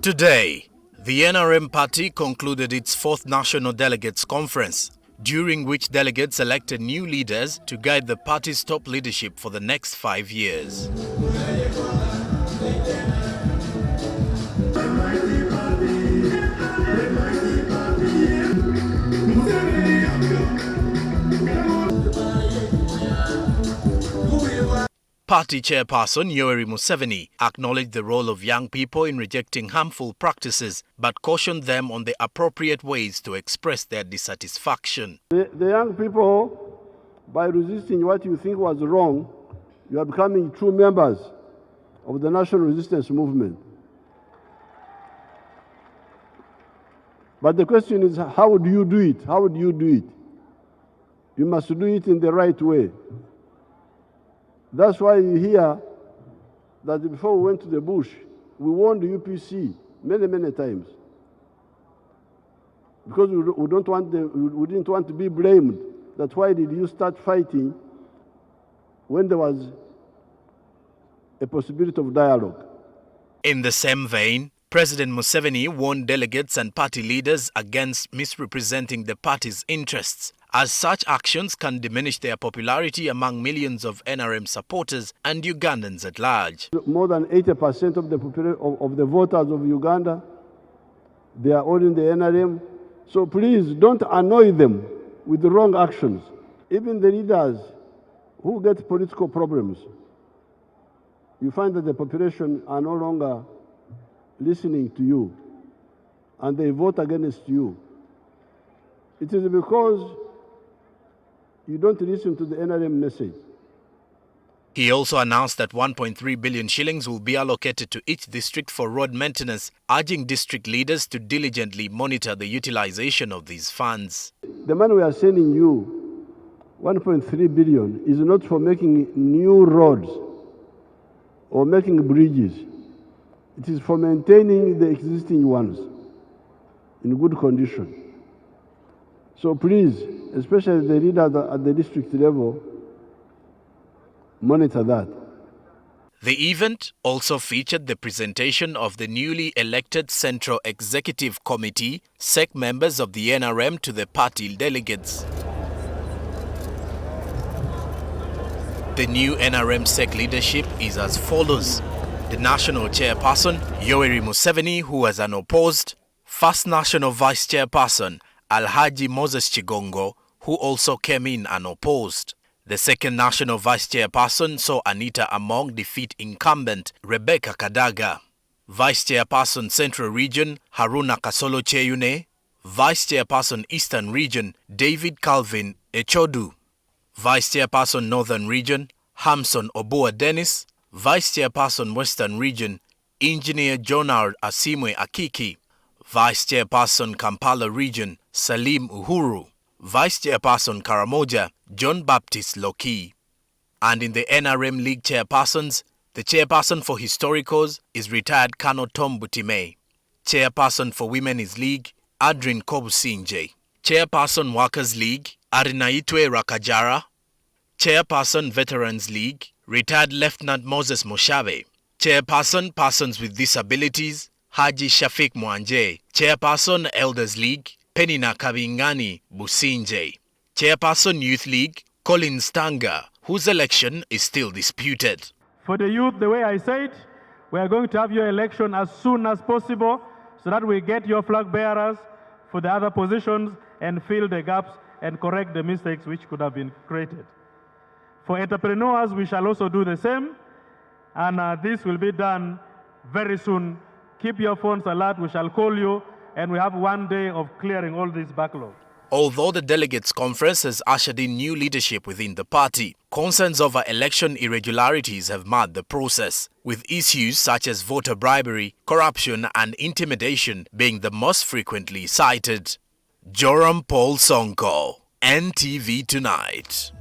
Today, the NRM party concluded its fourth National Delegates Conference, during which delegates elected new leaders to guide the party's top leadership for the next 5 years. Party Chairperson Joram Museveni acknowledged the role of young people in rejecting harmful practices, but cautioned them on the appropriate ways to express their dissatisfaction. The young people, by resisting what you think was wrong, you are becoming true members of the national resistance movement. But the question is, how do you do it? How do you do it? You must do it in the right way. That's why you hear that before we went to the bush, we warned the UPC many times. Because we didn't want to be blamed. That's why did you start fighting when there was a possibility of dialogue. In the same vein, President Museveni warned delegates and party leaders against misrepresenting the party's interests, as such actions can diminish their popularity among millions of NRM supporters and Ugandans at large. More than 80% of the voters of Uganda, they are all in the NRM. So please don't annoy them with the wrong actions. Even the leaders who get political problems, you find that the population are no longer listening to you and they vote against you. It is because you don't listen to the NRM message. He also announced that 1.3 billion shillings will be allocated to each district for road maintenance, urging district leaders to diligently monitor the utilization of these funds. The money we are sending you, 1.3 billion, is not for making new roads or making bridges. It is for maintaining the existing ones in good condition. So please, especially the leaders at the district level, monitor that. The event also featured the presentation of the newly elected Central Executive Committee, SEC members of the NRM to the party delegates. The new NRM SEC leadership is as follows. The National Chairperson, Joram Museveni, who was unopposed. First National Vice Chairperson, Alhaji Moses Chigongo, who also came in unopposed. The second National Vice Chairperson saw Anita Among defeat incumbent Rebecca Kadaga. Vice Chairperson Central Region, Haruna Kasolo Cheyune. Vice Chairperson Eastern Region, David Calvin Echodu. Vice Chairperson Northern Region, Hamson Obua Dennis. Vice Chairperson Western Region, Engineer Jonard Asimwe Akiki. Vice Chairperson Kampala Region, Salim Uhuru. Vice Chairperson Karamoja, John Baptist Loki. And in the NRM League Chairpersons, the Chairperson for Historicals is retired Colonel Tom Butime. Chairperson for Women's League, Adrin Kobusinje. Chairperson Workers League, Arinaitwe Rakajara. Chairperson Veterans League, retired Lieutenant Moses Moshabe. Chairperson Persons with Disabilities, Haji Shafiq Mwanje. Chairperson Elders League, Penina Kabingani Businje. Chairperson Youth League, Colin Stanga, whose election is still disputed. For the youth, the way I said, we are going to have your election as soon as possible so that we get your flag bearers for the other positions and fill the gaps and correct the mistakes which could have been created. For entrepreneurs, we shall also do the same, and this will be done very soon. Keep your phones alert, we shall call you, and we have 1 day of clearing all this backlog. Although the Delegates Conference has ushered in new leadership within the party, concerns over election irregularities have marred the process, with issues such as voter bribery, corruption and intimidation being the most frequently cited. Joram Paul Ssonko, NTV Tonight.